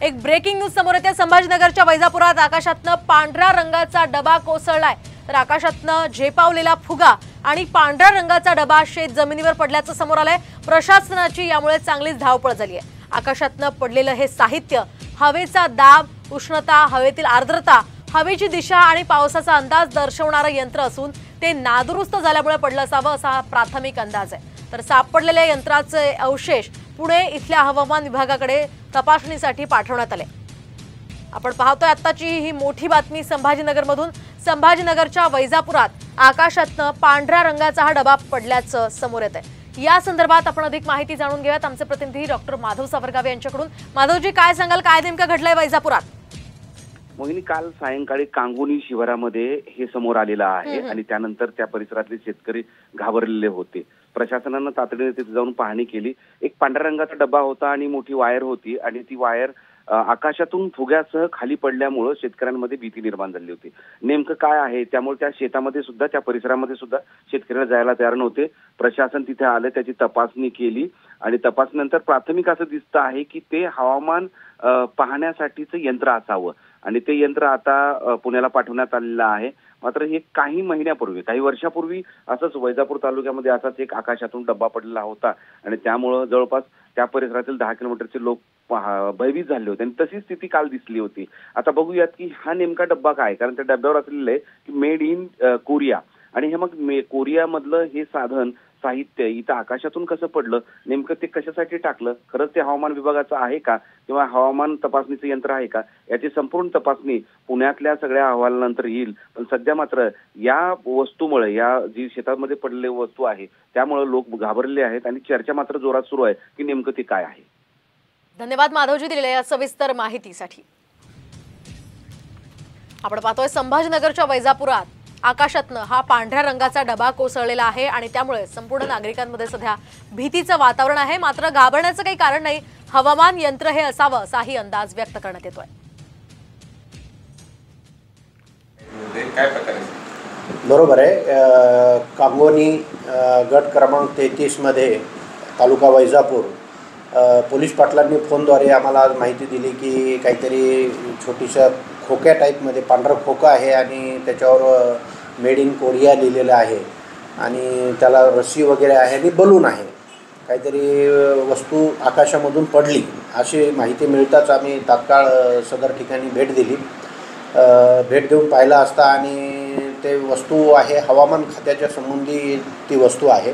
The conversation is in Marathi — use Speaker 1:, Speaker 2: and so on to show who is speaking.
Speaker 1: एक ब्रेकिंग न्यूज समोर येते। संभाजीनगरच्या वैजापुरात आकाशातनं पांढऱ्या रंगाचा डबा कोसळलाय। तर आकाशातनं झेपावलेला फुगा आणि पांढऱ्या रंगाचा डबा शेत जमिनीवर पडल्याचं समोर आलंय। प्रशासनाची यामुळे चांगलीच धावपळ झाली आहे। आकाशातनं पडलेलं हे साहित्य हवेचा दाब, उष्णता, हवेतील आर्द्रता, हवेची दिशा आणि पावसाचा अंदाज दर्शवणारं यंत्र असून ते नादुरुस्त झाल्यामुळे पडलं असावं असा प्राथमिक अंदाज आहे। तर सापडलेल्या यंत्राचे अवशेष पुणे इथल्या हवामान विभागाकडे तपासणीसाठी पाठवण्यात आले। आपण पाहतोय आत्ताची ही मोठी बातमी संभाजीनगरमधून। संभाजीनगरच्या वैजापुरात आकाशातनं पांढऱ्या रंगाचा हा डबा पडल्याचं समोर येत आहे। या संदर्भात आपण अधिक माहिती जाणून घेऊयात आमचे प्रतिनिधी डॉक्टर माधव सावरगावे यांच्याकडून। माधवजी, काय सांगाल, काय नेमकं घडलंय वैजापुरात?
Speaker 2: मोहिनी, काल सायंकाळी कांगोनी शिवारामध्ये हे समोर आलेलं आहे आणि त्यानंतर त्या परिसरातले शेतकरी घाबरलेले होते। प्रशासनानं तातडीने तिथे जाऊन पाहणी केली। एक पांढऱ्या रंगाचा डबा होता आणि मोठी वायर होती आणि ती वायर आकाशातून फुग्यासह खाली पडल्यामुळे शेतकऱ्यांमध्ये भीती निर्माण झाली होती। नेमकं काय आहे, त्यामुळे त्या शेतामध्ये सुद्धा, त्या परिसरामध्ये सुद्धा शेतकऱ्यांना जायला तयार नव्हते। प्रशासन तिथे आलं, त्याची तपासणी केली आणि तपासणीनंतर प्राथमिक असं दिसतं आहे की ते हवामान पाहण्यासाठीचं यंत्र असावं आणि ते यंत्र आता पुण्याला पाठवण्यात आलेलं आहे। मात्र हे काही महिन्यापूर्वी, काही वर्षापूर्वी असंच वैजापूर तालुक्यामध्ये असाच एक आकाशातून डब्बा पडलेला होता आणि त्यामुळं जवळपास त्या परिसरातील 10 किलोमीटरचे लोक भयभीत झाले होते आणि तशी स्थिती काल दिसली होती। आता बघूयात की हा नेमका डब्बा काय, कारण त्या डब्यावर असलेलं आहे की मेड इन कोरिया आणि हे मग कोरियामधलं हे साधन साहित्य इथं आकाशातून कसं पडलं, नेमकं ते कशासाठी टाकलं, खरंच ते हवामान विभागाचं आहे का किंवा हवामान तपासणीचं यंत्र आहे का, याची संपूर्ण तपासणी पुण्यातल्या सगळ्या अहवालानंतर येईल। पण सध्या मात्र या वस्तूमुळे, या जी शेतामध्ये पडलेली वस्तू आहे त्यामुळे लोक घाबरलेले आहेत आणि चर्चा मात्र जोरात सुरू आहे की नेमकं ते काय आहे।
Speaker 1: धन्यवाद माधवजी दिलेल्या सविस्तर माहितीसाठी। आपण पाहतोय संभाजीनगरच्या वैजापुरात आकाशातनं हा पांढऱ्या रंगाचा डबा कोसळलेला आहे आणि त्यामुळे संपूर्ण नागरिकांमध्ये सध्या भीतीचं वातावरण आहे। मात्र घाबरण्याचं काही कारण नाही, हवामान यंत्र हे असावं असाही अंदाज व्यक्त करण्यात येतोय।
Speaker 3: बरोबर आहे। कांगोनी गट क्रमांक 33 मध्ये तालुका वैजापूर पोलीस पाटलांनी फोनद्वारे आम्हाला आज माहिती दिली की काहीतरी छोटीशा खोक्या टाईपमध्ये पांढरा खोका आहे आणि त्याच्यावर मेड इन कोरिया लिहिलेलं आहे आणि त्याला रस्सी वगैरे आहे आणि बलून आहे, काहीतरी वस्तू आकाशामधून पडली अशी माहिती मिळताच आम्ही तात्काळ सदर ठिकाणी भेट दिली। भेट देऊन पाहिला असता आणि ते वस्तू आहे हवामान खात्याच्या संबंधी ती वस्तू आहे।